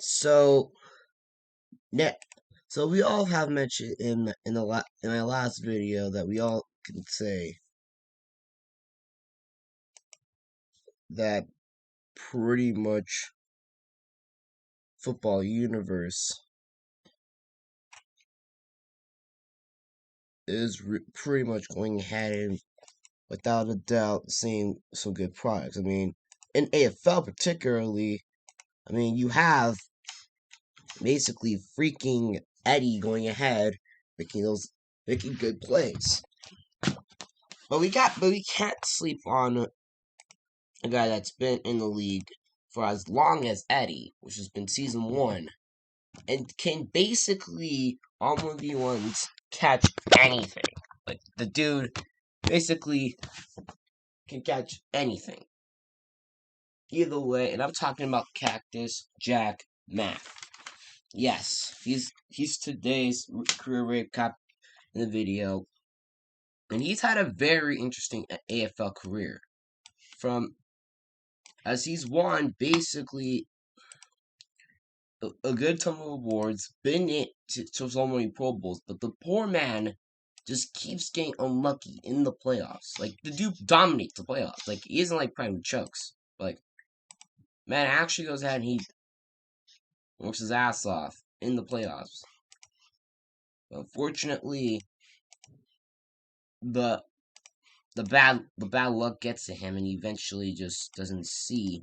So ne so we all have mentioned in my last video that we all can say that pretty much football universe is pretty much going ahead and without a doubt seeing some good products. I mean, in AFL particularly, I mean you have basically freaking Eddie going ahead making good plays. But we can't sleep on a guy that's been in the league for as long as Eddie, which has been season one, and can basically on 1v1s catch anything. Like the dude basically can catch anything. Either way, and I'm talking about Cactus Jack Maff. Yes, he's today's career rate cop in the video, and he's had a very interesting AFL career. From as he's won basically a good ton of awards, been to so many Pro Bowls, but the poor man just keeps getting unlucky in the playoffs. Like the dude dominates the playoffs. Like he isn't like Prime Chucks. Like man actually goes ahead and he works his ass off in the playoffs. Unfortunately, the the bad luck gets to him, and he eventually just doesn't see.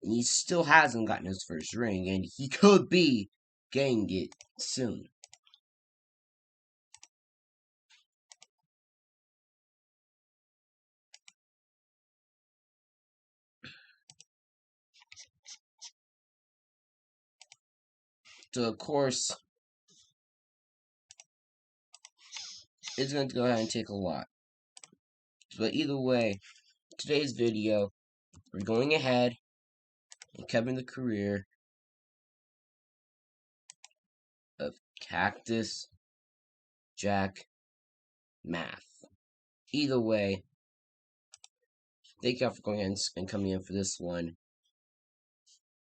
And he still hasn't gotten his first ring, and he could be getting it soon. So of course, it's going to go ahead and take a lot. But either way, today's video, we're going ahead and covering the career of Cactus Jack Maff. Either way, thank y'all for going ahead and coming in for this one.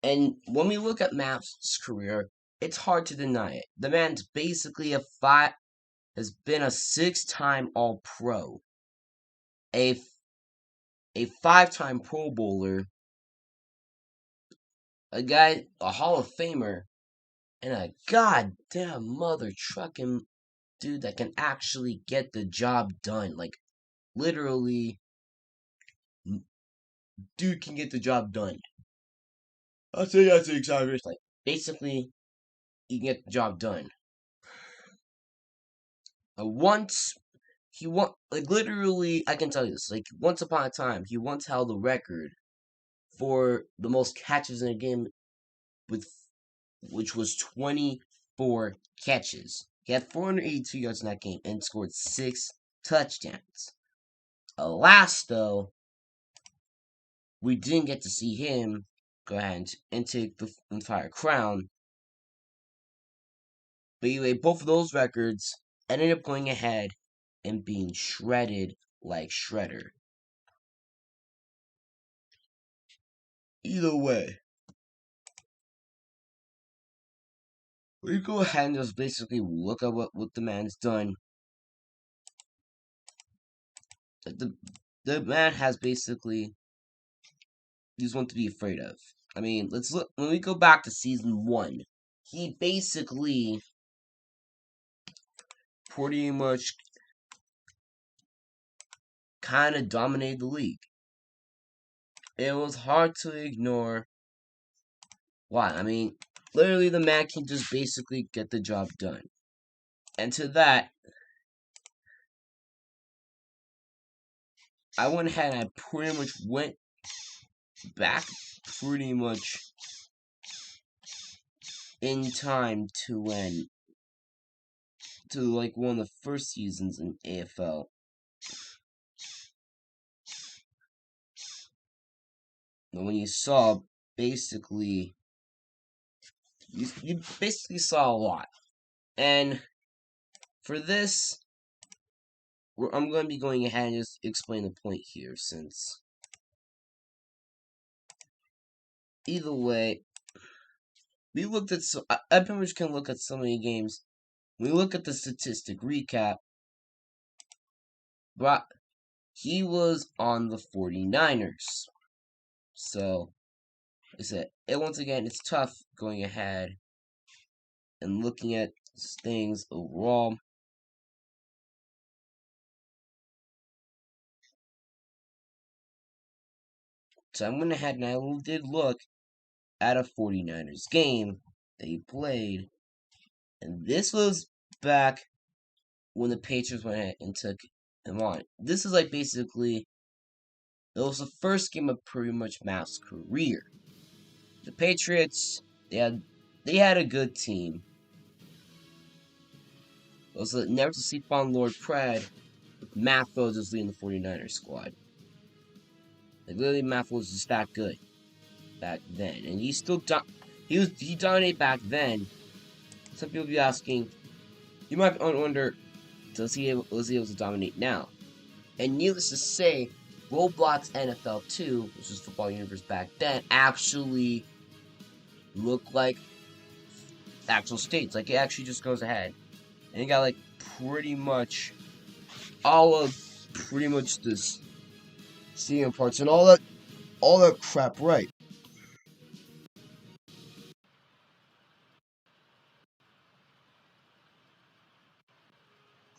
And when we look at Maff's career, it's hard to deny it. The man's basically has been a 6-time All-Pro, a 5-time Pro Bowler, a Hall of Famer, and a goddamn mother trucking dude that can actually get the job done. Like, literally, dude can get the job done. I'll say that's an exaggeration. Like, basically, you can get the job done. Once he won, like literally, I can tell you this. Like once upon a time, he once held the record for the most catches in a game, with which was 24 catches. He had 482 yards in that game and scored 6 touchdowns. Alas, though, we didn't get to see him go ahead and take the entire crown. But anyway, both of those records ended up going ahead and being shredded like Shredder. Either way, we go ahead and just basically look at what the man's done. The man has basically, he's one to be afraid of. I mean, let's look, when we go back to season 1, he basically pretty much kind of dominated the league. It was hard to ignore why. I mean, literally the man can just basically get the job done. And to that, I went ahead and I pretty much went back pretty much in time to when, to like one of the first seasons in AFL. And when you saw basically, you basically saw a lot. And for this, I'm going to be going ahead and just explain the point here, since either way, we looked at I pretty much can look at so many games. We look at the statistic recap, but he was on the 49ers. So, like I said, and once again, it's tough going ahead and looking at things overall. So I went ahead and I did look at a 49ers game that he played. And this was back when the Patriots went ahead and took him on. This is like basically, it was the first game of pretty much Maff's career. The Patriots, they had a good team. It was never to see Fon Lord Pred, Maff was just leading the 49ers squad. Like literally, Maff was just that good back then, and he dominated back then. Some people be asking, you might wonder, was he able to dominate now? And needless to say, Roblox NFL 2, which was Football Universe back then, actually looked like actual states. Like it actually just goes ahead, and it got like pretty much all of this stadium parts and all that crap right.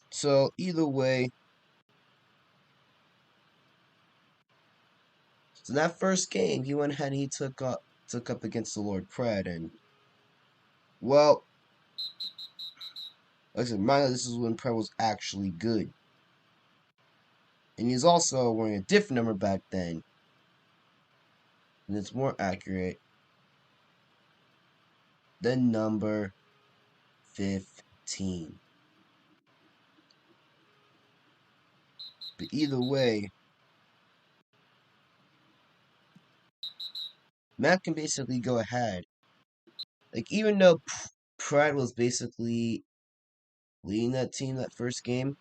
So either way, so that first game he went ahead and he took up against the Lord Pred, and well, like I said, mind you, this is when Pred was actually good. And he's also wearing a different number back then. And it's more accurate than number 15. But either way, Matt can basically go ahead. Like, even though Pride was basically leading that team that first game,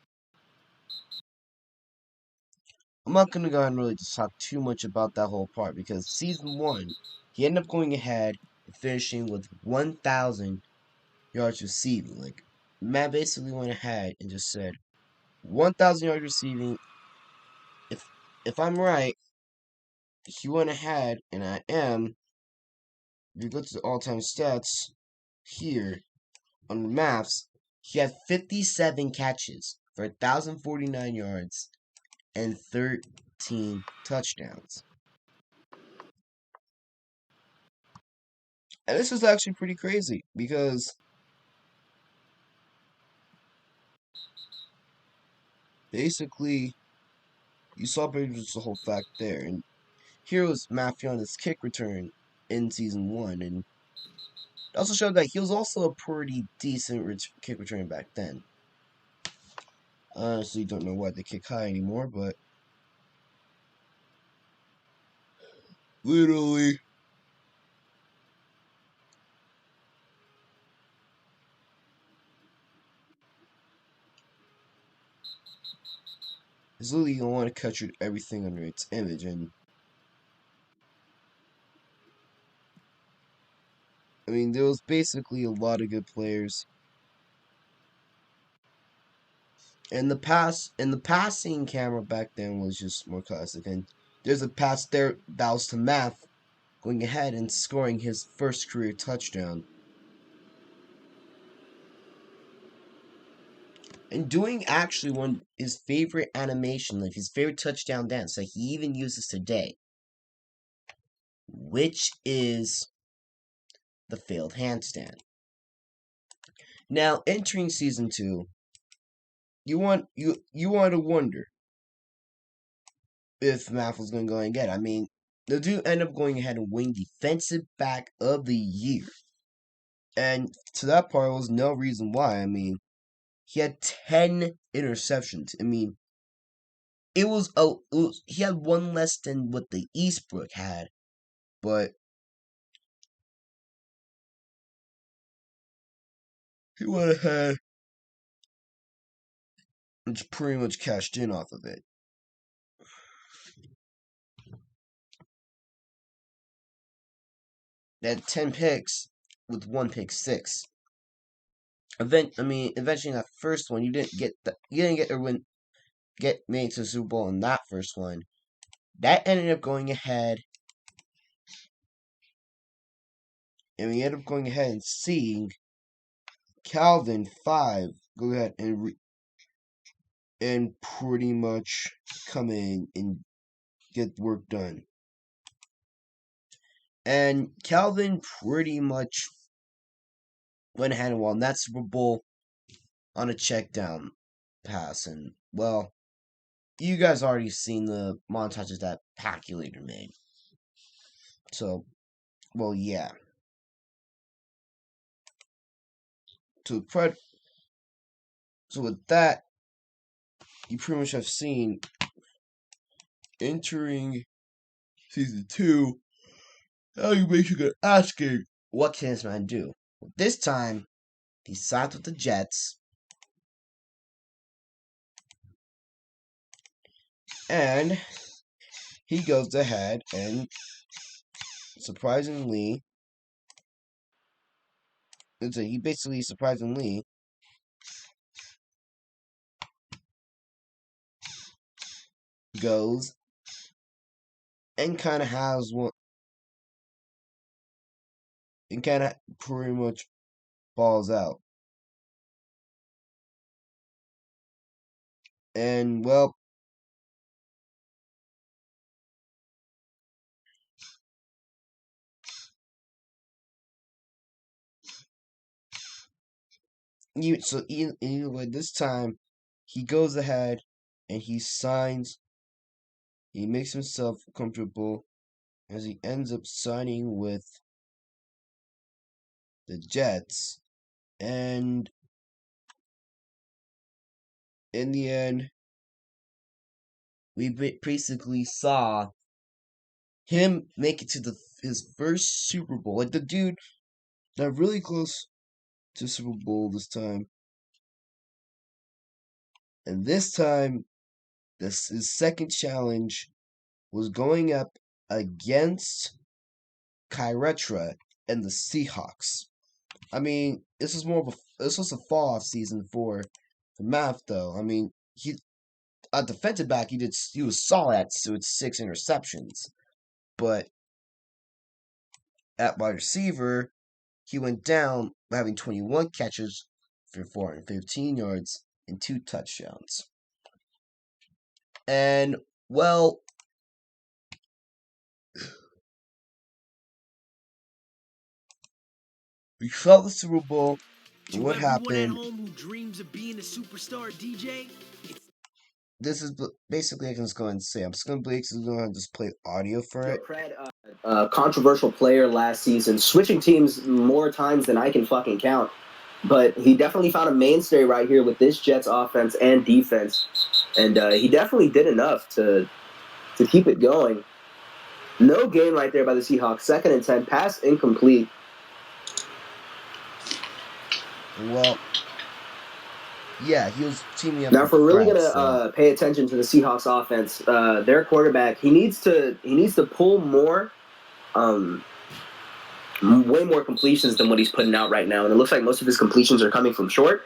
I'm not going to go ahead and really just talk too much about that whole part because season 1, he ended up going ahead and finishing with 1,000 yards receiving. Like, Matt basically went ahead and just said, 1,000 yards receiving. If I'm right, he went ahead, and I am. If you go to the all-time stats here on the maps, he had 57 catches for 1,049 yards and 13 touchdowns. And this is actually pretty crazy because basically you saw pretty much the whole fact there. And here was Maff on his kick return in season 1, and it also showed that he was also a pretty decent kick return back then. Honestly, don't know why they kick high anymore, but literally, it's literally you want to capture everything under its image, and I mean there was basically a lot of good players. And the passing camera back then was just more classic, and there's a pass there that was to Maff going ahead and scoring his first career touchdown. And doing actually one his favorite animation, like his favorite touchdown dance that he even uses today, which is the failed handstand. Now, entering season 2, you want to wonder if Maff was going to go and get it. I mean, the dude ended up going ahead and winning Defensive Back of the Year. And to that part, was no reason why. I mean, he had 10 interceptions. I mean, he had one less than what the Eastbrook had, but he went ahead and just pretty much cashed in off of it. That 10 picks, with one pick six. Eventually in that first one, you didn't get a win, get made to the Super Bowl in that first one. That ended up going ahead, and we ended up going ahead and seeing Calvin 5 go ahead and pretty much come in and get work done. And Calvin pretty much went ahead and won that Super Bowl on a check down pass. And, well, you guys already seen the montages that Paculator made. So, well, yeah. So with that, you pretty much have seen entering season 2, now you basically asking, what can this man do? Well, this time, he signed with the Jets, and he goes ahead and surprisingly goes and kind of has one, and kind of pretty much balls out. And, well, either way, this time he goes ahead and he makes himself comfortable as he ends up signing with the Jets. And in the end, we basically saw him make it to his first Super Bowl. Like, the dude got really close to Super Bowl this time. And this time, his second challenge was going up against Kyretra and the Seahawks. I mean, this was a fall off season for Maff, though. I mean, he a defensive back. He was solid with 6 interceptions, but at wide receiver, he went down by having 21 catches for 415 yards and 2 touchdowns. And, well, we felt the Super Bowl. And what happened? Home who dreams of being a superstar DJ? This is basically, I can just go and say, I'm just going to just play audio for it. Controversial player last season, switching teams more times than I can fucking count. But he definitely found a mainstay right here with this Jets offense and defense. And he definitely did enough to keep it going. No gain right there by the Seahawks. 2nd and 10, pass incomplete. Well, yeah, he was teaming up. Now, if we're really gonna pay attention to the Seahawks offense, their quarterback, he needs to pull more, way more completions than what he's putting out right now, and it looks like most of his completions are coming from short.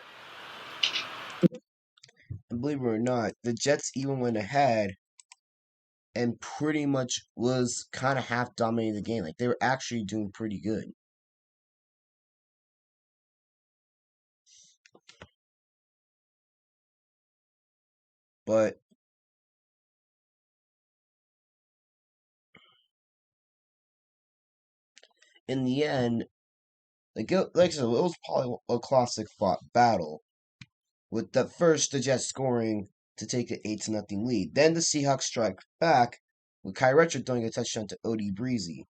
And believe it or not, the Jets even went ahead and pretty much was kind of half dominating the game. Like, they were actually doing pretty good. But in the end, like I said, it was probably a classic battle. With the Jets scoring to take an 8-0 lead. Then the Seahawks strike back with Kyretra throwing a touchdown to Odie Breezy.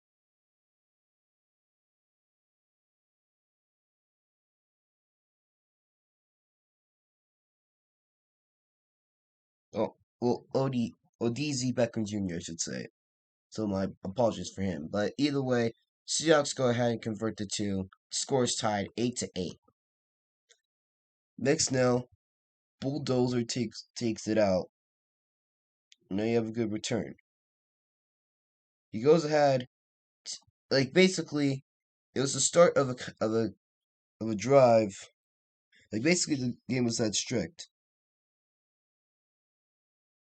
Oh, well, Odiezy Beckham Jr., I should say. So my apologies for him. But either way, Seahawks go ahead and convert the 2. Scores tied 8-8. Next now, Bulldozer takes it out. Now you have a good return. He goes ahead, like basically, it was the start of a drive. Like basically, the game was that strict,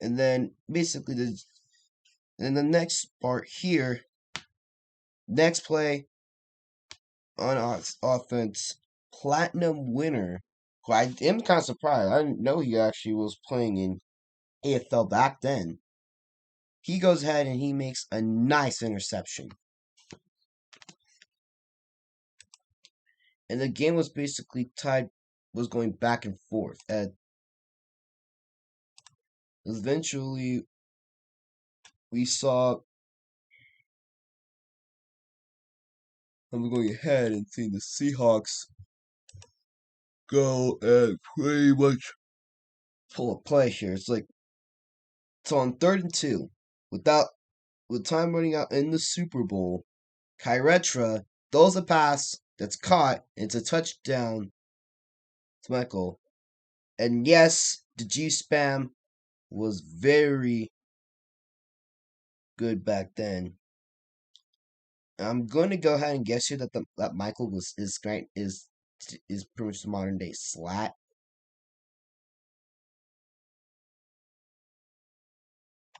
and then basically the next part here, next play on offense, platinum winner. Who I am kind of surprised. I didn't know he actually was playing in AFL back then. He goes ahead and he makes a nice interception. And the game was basically tied, was going back and forth. And eventually, we saw them going ahead and seeing the Seahawks go and pretty much pull a play here. It's like, so on 3rd and 2, with time running out in the Super Bowl, Kyretra throws a pass that's caught. It's a touchdown to Michael. And yes, the G spam was very good back then. I'm going to go ahead and guess here that Michael is pretty much the modern day Slat.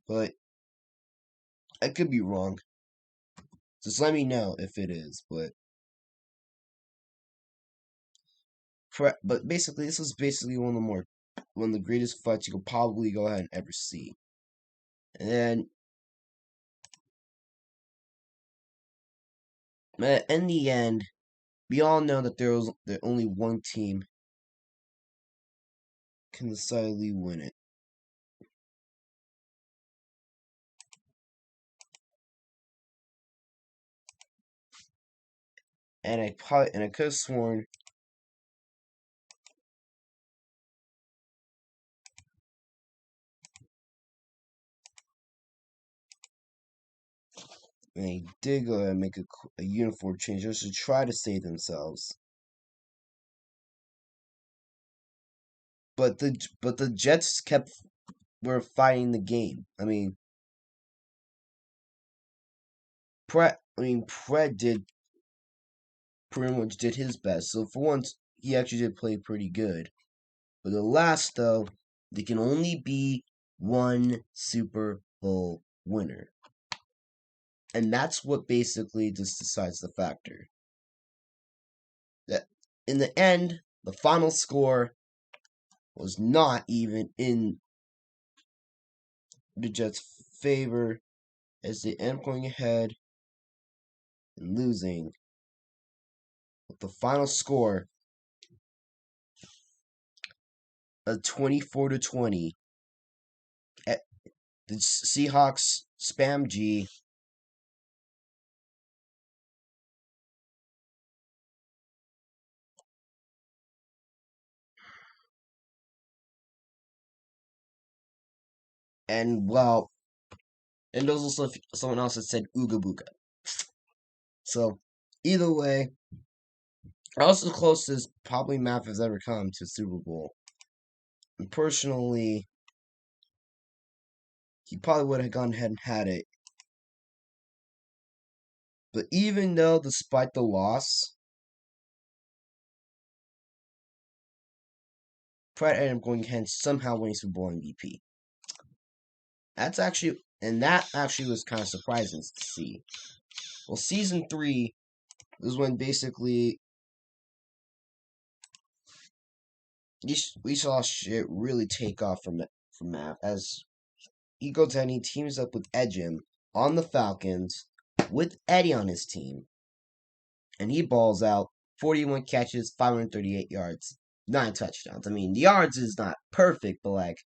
But I could be wrong. Just let me know if it is. But basically, this was basically one of the greatest fights you could probably go ahead and ever see. And then in the end, we all know that there only one team can decidedly win it. And I could have sworn they did go ahead and make a uniform change just to try to save themselves. But the Jets were fighting the game. I mean, Pret did pretty much did his best. So for once, he actually did play pretty good. But the last though, there can only be one Super Bowl winner. And that's what basically just decides the factor. That in the end, the final score was not even in the Jets' favor as they end up going ahead and losing with the final score of 24-20. The Seahawks spam G and and there's also someone else that said Ooga Booga. So either way, also the closest probably Maff has ever come to Super Bowl. And personally, he probably would have gone ahead and had it. But even though, despite the loss, Pratt ended up going ahead and somehow winning Super Bowl MVP. That actually was kind of surprising to see. Well, season 3 is when basically we saw shit really take off from Matt as he goes ahead and he teams up with Edgem on the Falcons with Eddie on his team, and he balls out 41 catches, 538 yards, 9 touchdowns. I mean, the yards is not perfect, but like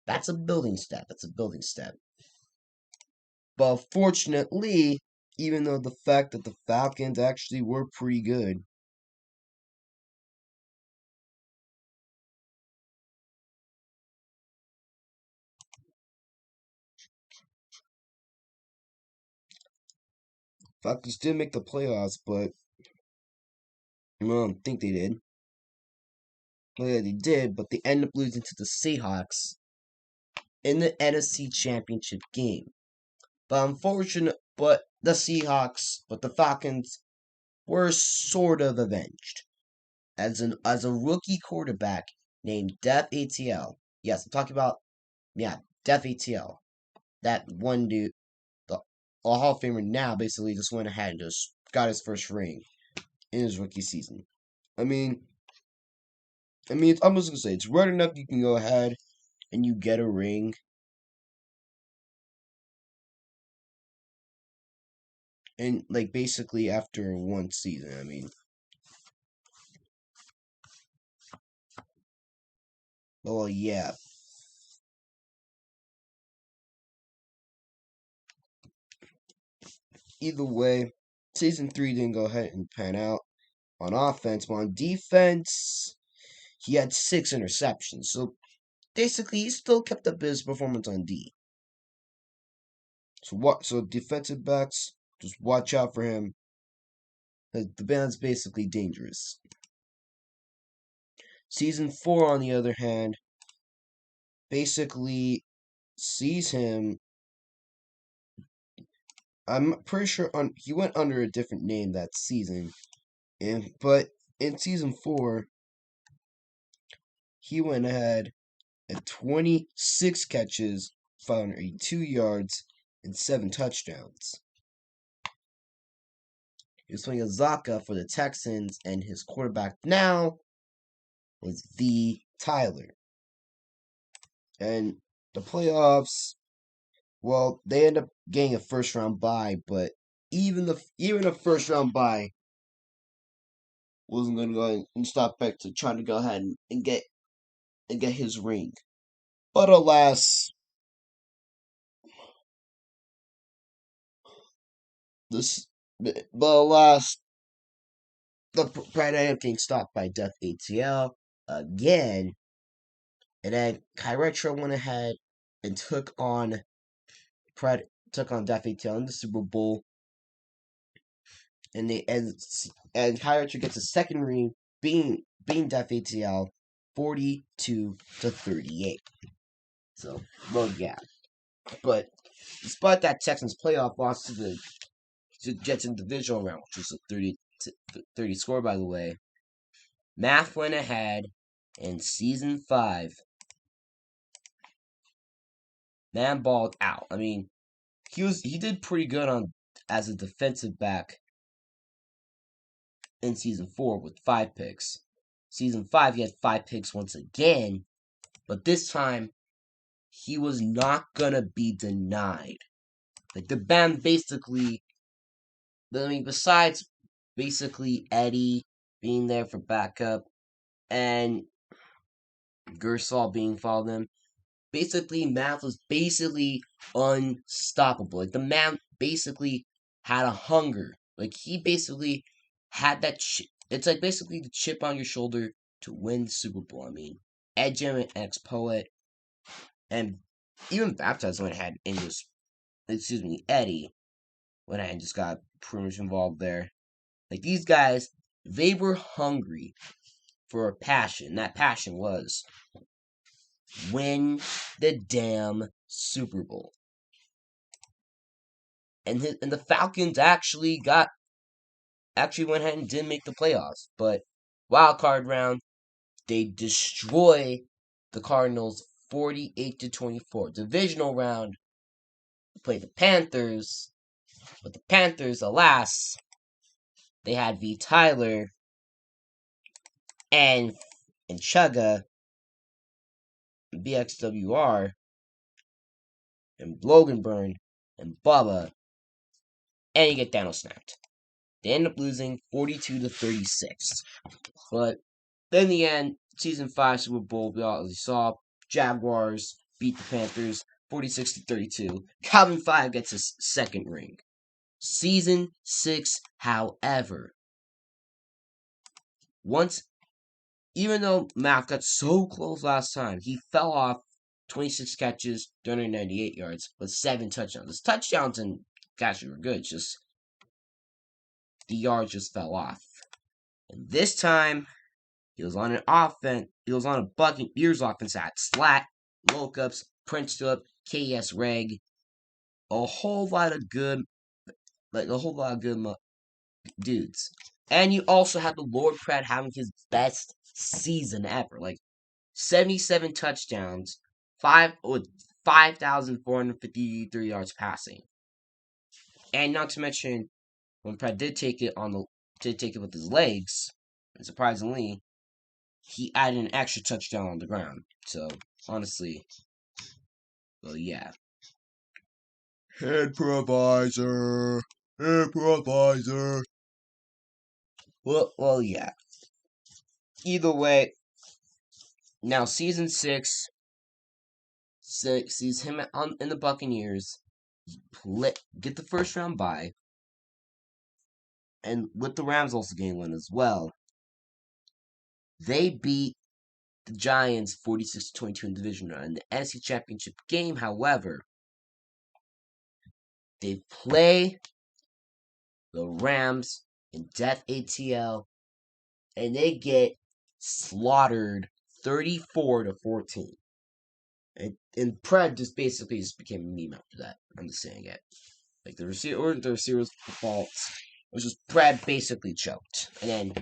that's a building step. That's a building step. But fortunately, even though the fact that the Falcons actually were pretty good, Falcons did make the playoffs, but I don't think they did. Well, yeah, they did, but they ended up losing to the Seahawks in the NFC Championship game. But the Falcons, but the Falcons were sort of avenged. As a rookie quarterback named Def ATL. Yes, I'm talking about Def ATL. That one dude, the Hall of Famer now, basically just went ahead and just got his first ring in his rookie season. I mean, I'm just gonna say it's rare enough you can go ahead and you get a ring. And like basically after one season, I mean. Well, yeah. Either way, season 3 didn't go ahead and pan out on offense, but on defense, he had 6 interceptions. So basically, he still kept up his performance on D. So defensive backs, just watch out for him. The man's basically dangerous. Season 4, on the other hand, basically sees him. I'm pretty sure he went under a different name that season, but in season 4, he went ahead at 26 catches, 582 yards, and 7 touchdowns. He was playing Azaka for the Texans, and his quarterback now was V. Tyler. And the playoffs, well, they end up getting a first round bye, but even a first round bye wasn't going to go and stop Beck to trying to go ahead and get his ring. But alas, but alas, the pride ended up getting stopped by Def ATL again, and then Kyretro went ahead and took on Def ATL in the Super Bowl, and Kyretro gets a second ring, being Def ATL 42-38. So, well, yeah, but despite that Texans playoff loss to the Jets in the divisional round, which was a 30 score, by the way, Maff went ahead in season 5. Man balled out. I mean, he did pretty good as a defensive back in season 4 with 5 picks. Season 5, he had 5 picks once again, but this time he was not gonna be denied. Like, the band basically, I mean, besides basically Eddie being there for backup and Gersall being followed them, basically Maff was basically unstoppable. Like, the man basically had a hunger. Like, he basically had that it's like basically the chip on your shoulder to win the Super Bowl. I mean, Ed Jim and ex-poet, and even Baptized went ahead and just, Eddie went ahead and just got pretty much involved there. Like, these guys, they were hungry for a passion. That passion was win the damn Super Bowl. And the Falcons actually went ahead and didn't make the playoffs. But wild card round, they destroy the Cardinals 48-24. Divisional round, they played the Panthers. But the Panthers, alas, they had V. Tyler and Chugga, and BXWR, and Loganburn, and Bubba, and you get Daniel snapped. They end up losing 42-36. But then in the end, season 5 Super Bowl, we already saw Jaguars beat the Panthers 46-32. Calvin 5 gets his second ring. Season 6, however, even though Maff got so close last time, he fell off 26 catches, 398 yards, with 7 touchdowns. His touchdowns and catches were good, just the yards just fell off. And this time, he was on a Buccaneers offense at Slat, Lockups, Prince Philip, KS Reg, a whole lot of good dudes. And you also have the Lord Pratt having his best season ever. Like 77 touchdowns, 5,453 yards passing. And not to mention, when Pratt did take it with his legs, and surprisingly, he added an extra touchdown on the ground. So honestly, well, yeah. Head provisor. Well, yeah. Either way, now season six sees him in the Buccaneers get the first round bye, and with the Rams also getting one as well. They beat the Giants 46-22 in the division round. In the NFC Championship game, however, they play the Rams in Death ATL, and they get slaughtered 34-14. And Pred just basically just became a meme after that. I'm just saying it. Like the receivers' faults. It was just Pred basically choked, and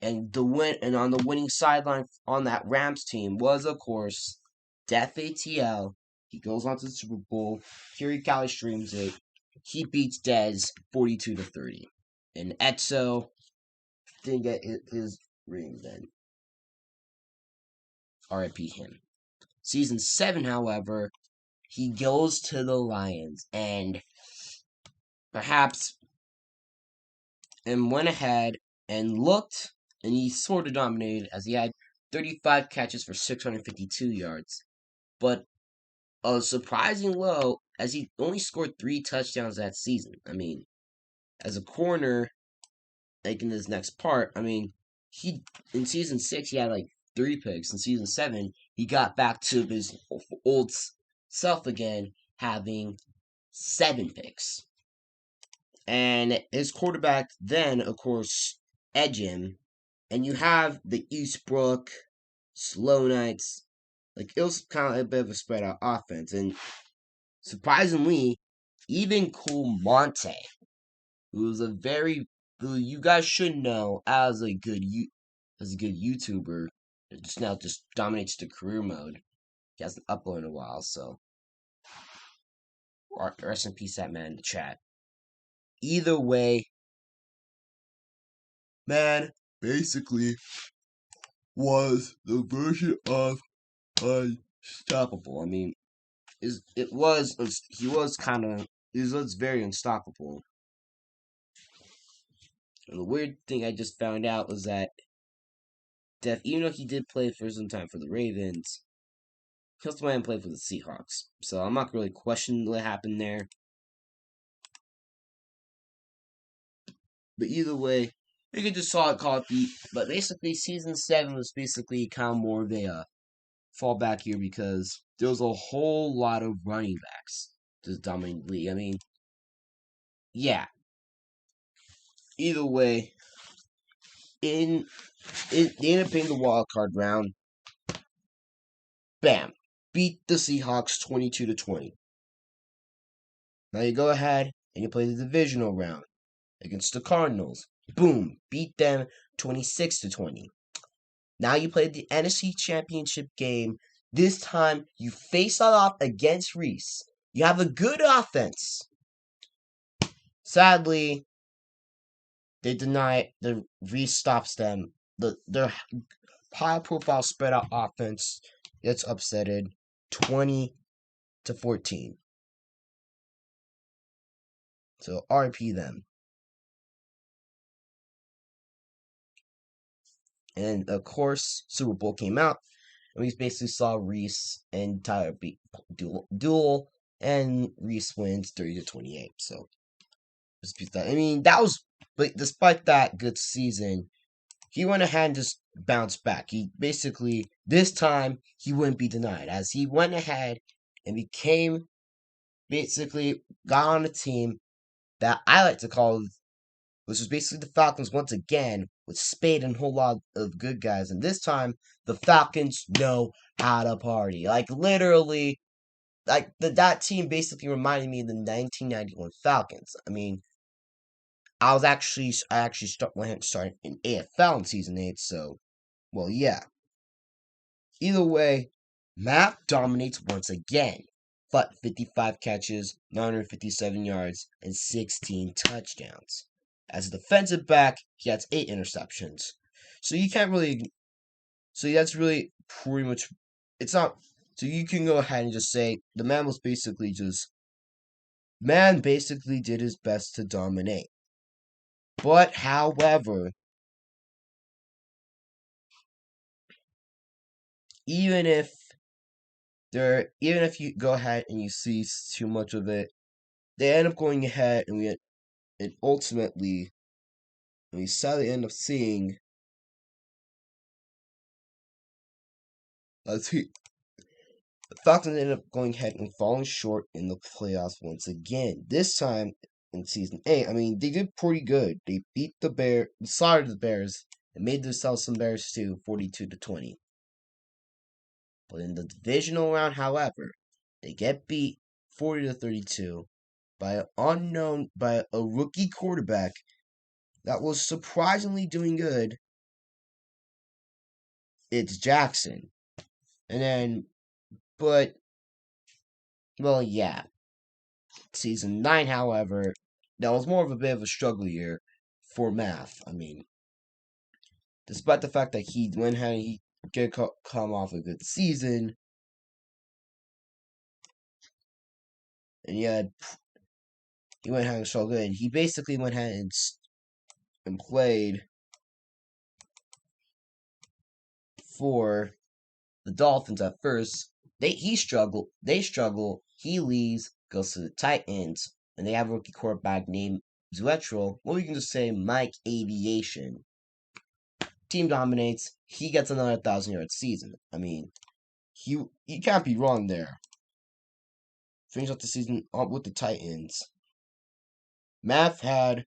on the winning sideline on that Rams team was, of course, Death ATL. He goes on to the Super Bowl. Kerry Cali streams it. He beats Dez 42-30. And Etzo didn't get his ring then. RIP him. Season 7, however, he goes to the Lions and perhaps and went ahead and looked, and he sort of dominated as he had 35 catches for 652 yards. But a surprising low as he only scored 3 touchdowns that season. I mean, as a corner, like in this next part, I mean, he in season 6 he had like 3 picks. In season 7, he got back to his old self again, having 7 picks. And his quarterback then, of course, edge him. And you have the Eastbrook, Slow Knights. Like, it was kind of a bit of a spread out offense. And surprisingly, even Cool Monte, who you guys should know as a good YouTuber, just dominates the career mode. He hasn't uploaded in a while, so rest in peace, that man in the chat. Either way, man, basically was the version of unstoppable. I mean, he was very unstoppable. And the weird thing I just found out was that even though he did play for some time for the Ravens, he also went and played for the Seahawks. So I'm not really questioning what happened there. But either way, you can just saw it called beat. But basically, season 7 was basically kind of more of a fallback year because there was a whole lot of running backs just dominating the league. I mean, yeah. Either way, they ended up being the wild card round. Bam, beat the Seahawks 22-20. Now you go ahead and you play the divisional round against the Cardinals. Boom, beat them 26-20. Now you play the NFC Championship game. This time you face off against Reese. You have a good offense. Sadly, they deny the Reese stops them. Their high profile spread out offense gets upsetted 20-14. So RP them. And of course, Super Bowl came out, and we basically saw Reese and Tyler beat duel, and Reese wins 30-28. So, I mean, but despite that good season, he went ahead and just bounced back. He basically, this time, he wouldn't be denied, as he went ahead and got on a team that I like to call, which was basically the Falcons once again, with Spade and a whole lot of good guys. And this time, the Falcons know how to party. Like, literally, that team basically reminded me of the 1991 Falcons. I mean, I actually went ahead and started in AFL in season 8, so well yeah. Either way, Maff dominates once again. But 55 catches, 957 yards, and 16 touchdowns. As a defensive back, he has 8 interceptions. So you can't really. So that's really pretty much. It's not. So you can go ahead and just say the man was basically just. Man basically did his best to dominate. But however, even if even if you go ahead and you see too much of it, they end up going ahead and ultimately we sadly end up seeing the Falcons ended up going ahead and falling short in the playoffs once again. This time in season 8, I mean they did pretty good. They beat slaughtered the Bears, and made themselves some Bears too, 42-20. But in the divisional round, however, they get beat 40-32 by a rookie quarterback that was surprisingly doing good. It's Jackson. And then, but, well, yeah. Season 9, however, that was more of a bit of a struggle year for Maff. I mean, despite the fact that he went ahead and he did come off a good season, and he went ahead and so good. He basically went ahead and played for the Dolphins at first. They struggle. He leaves, goes to the Titans, and they have a rookie quarterback named Zuetrell. Well, we can just say Mike Aviation. Team dominates. He gets another 1,000-yard season. I mean, you can't be wrong there. Finish up the season with the Titans. Maff had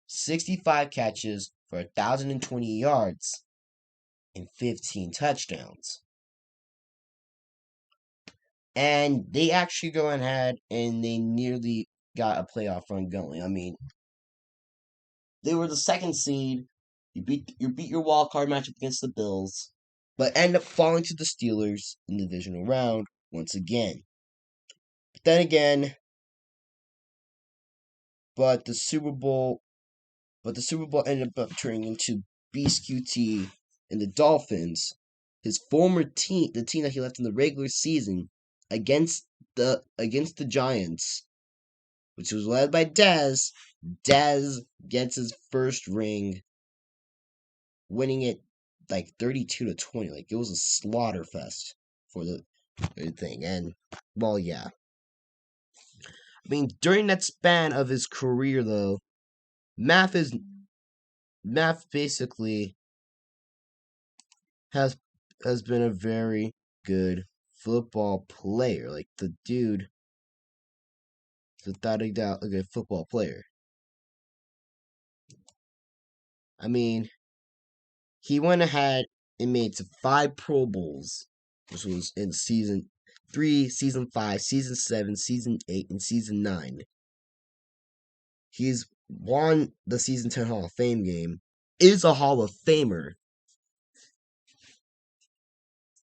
65 catches for 1,020 yards and 15 touchdowns. And they actually go ahead and they nearly got a playoff run going. I mean, they were the second seed. You beat your wild card matchup against the Bills, but end up falling to the Steelers in the divisional round once again. But then again, but the Super Bowl ended up turning into Beast QT and the Dolphins, his former team, the team that he left in the regular season against the Giants, which was led by Dez. Dez gets his first ring, winning it like 32-20. Like it was a slaughter fest for the thing. And well, yeah. I mean, during that span of his career, though, Maff basically has been a very good football player. Like the dude is without a doubt a good football player. I mean, he went ahead and made 5 Pro Bowls, which was in season 3, season 5, season 7, season 8, and season 9. He's won the season 10 Hall of Fame game, is a Hall of Famer,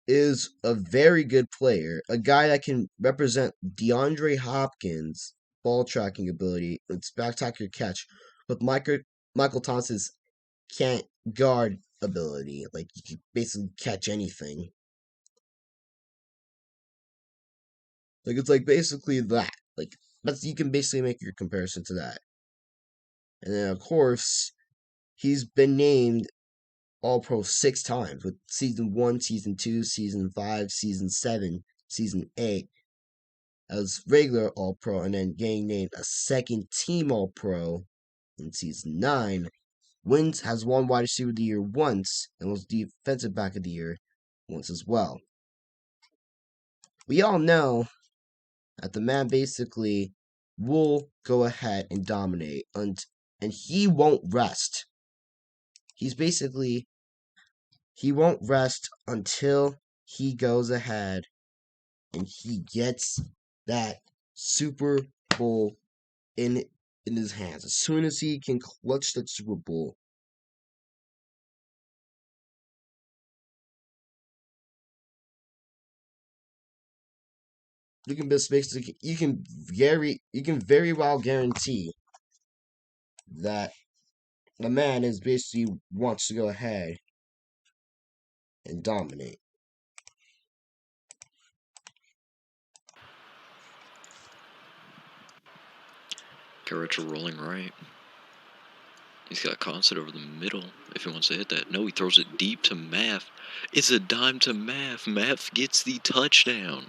is a very good player, a guy that can represent DeAndre Hopkins' ball tracking ability and spectacular catch with Michael Thomas's can't guard ability. Like, you can basically catch anything. Like, it's like basically that. Like, you can basically make your comparison to that. And then, of course, he's been named All-Pro 6 times with season 1, season 2, season 5, season 7, season 8 as regular All-Pro, and then getting named a second team All-Pro in season 9. Has won Wide Receiver of the Year once and was Defensive Back of the Year once as well. We all know that the man basically will go ahead and dominate, and he won't rest. He won't rest until he goes ahead and he gets that Super Bowl in in his hands. As soon as he can clutch that Super Bowl, you can basically you can very well guarantee that the man is basically wants to go ahead and dominate. Carrots are rolling right. He's got Constant over the middle if he wants to hit that. No, he throws it deep to Maff. It's a dime to Maff. Maff gets the touchdown.